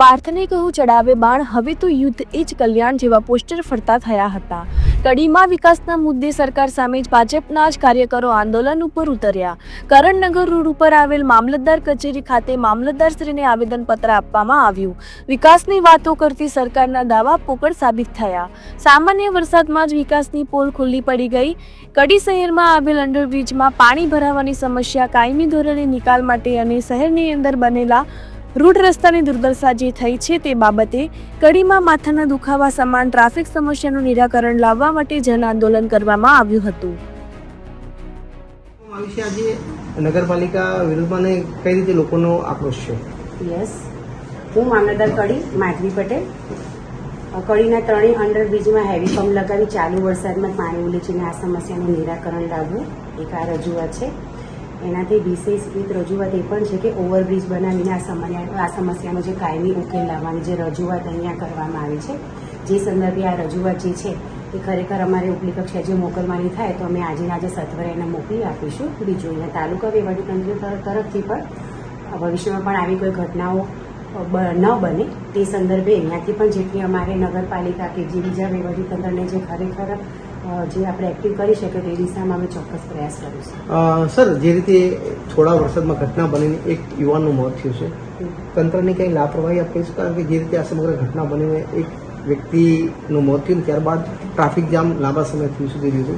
પાર્થને કહું ચડાવે બાણ, હવે તો યુદ્ધ એ જ કલ્યાણ જેવા પોસ્ટર ફરતા થયા હતા। કડીમાં વિકાસના મુદ્દે સરકાર સામે જ ભાજપના જ કાર્યકરો આંદોલન ઉપર ઉતર્યા। કરણનગર રોડ ઉપર આવેલ મામલતદાર કચેરી ખાતે મામલતદારશ્રીને આવેદનપત્ર આપવામાં આવ્યું। વિકાસની વાતો કરતી સરકારના દાવા પોકળ સાબિત થયા। સામાન્ય વરસાદમાં જ વિકાસની પોલ ખુલ્લી પડી ગઈ। કડી શહેરમાં આવેલ અંડરબ્રિજમાં પાણી ભરાવાની સમસ્યા કાયમી ધોરણે નિકાલ માટે અને શહેરની અંદર બનેલા રૂટ રસ્તાની દુર્દશા જે થઈ છે તે બાબતે કડીમાં માથાના દુખાવા સમાન ટ્રાફિક સમસ્યાનું નિરાકરણ લાવવા માટે જન આંદોલન કરવામાં આવ્યું હતું। આજે નગરપાલિકા વિરુદ્ધમાં કઈ રીતે લોકોનો આક્રોશ છે? યસ, હું મામલતદાર કડી માધવી પટેલ કડીના ત્રણેય અંડરબ્રિજમાં હેવી પંપ લગાવી ચાલુ વરસાદમાં પાણી ઉલેચીને આ સમસ્યાનું નિરાકરણ લાવવું એક આ રજૂઆત છે। એનાથી વિશેષ એક રજૂઆત એ પણ છે કે ઓવરબ્રિજ બનાવીને આ સમસ્યાનો જે કાયમી ઉકેલ લાવવાની જે રજૂઆત અહીંયા કરવામાં આવી છે, જે સંદર્ભે આ રજૂઆત જે છે એ ખરેખર અમારે ઉપલી કક્ષાએ જે મોકલવાની થાય તો અમે આજે સત્વરે એને મોકલી આપીશું। બીજું અહીંયા તાલુકા વહીવટીતંત્ર તરફથી પણ ભવિષ્યમાં પણ આવી કોઈ ઘટનાઓ ન બને તે સંદર્ભે અહીંયાથી પણ જેટલી અમારે નગરપાલિકા કે જે બીજા વહીવટીતંત્રને જે ખરેખર જે આપણે એક્ટિવ કરી શકીએ તે દિશામાં અમે ચોક્કસ પ્રયાસ કરીશું। સર, જે રીતે થોડા વરસાદમાં ઘટના બનીને એક યુવાનનું મોત થયું છે, તંત્રની કંઈ લાપરવાહી આપ કહી શકો? કારણ કે જે રીતે આ સમગ્ર ઘટના બનીને એક વ્યક્તિનું મોત થયું ત્યારબાદ ટ્રાફિક જામ લાંબા સમયથી સુધી રહ્યું છે,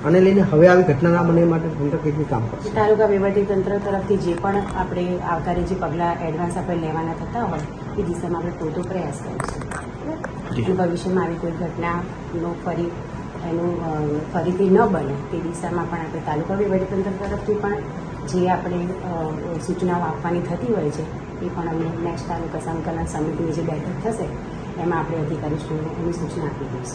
આને લઈને હવે આવી ઘટના ના બને માટે તંત્ર કેટલું કામ કરશે? તાલુકા વહીવટીતંત્ર તરફથી જે પણ આપણે આવકારે જે પગલાં એડવાન્સ આપણે લેવાના થતા હોય એ દિશામાં આપણે પૂરતો પ્રયાસ કરીશું। ભવિષ્યમાં આવી કોઈ ઘટનાનો ફરીથી ન બને તે દિશામાં પણ આપણે તાલુકા વહીવટીતંત્ર તરફથી પણ જે આપણે સૂચનાઓ આપવાની થતી હોય છે એ પણ અમે નેક્સ્ટ તાલુકા સંકલન સમિતિની જે બેઠક થશે એમાં આપણે અધિકારીશ્રીઓને એની સૂચના આપી દઈશું।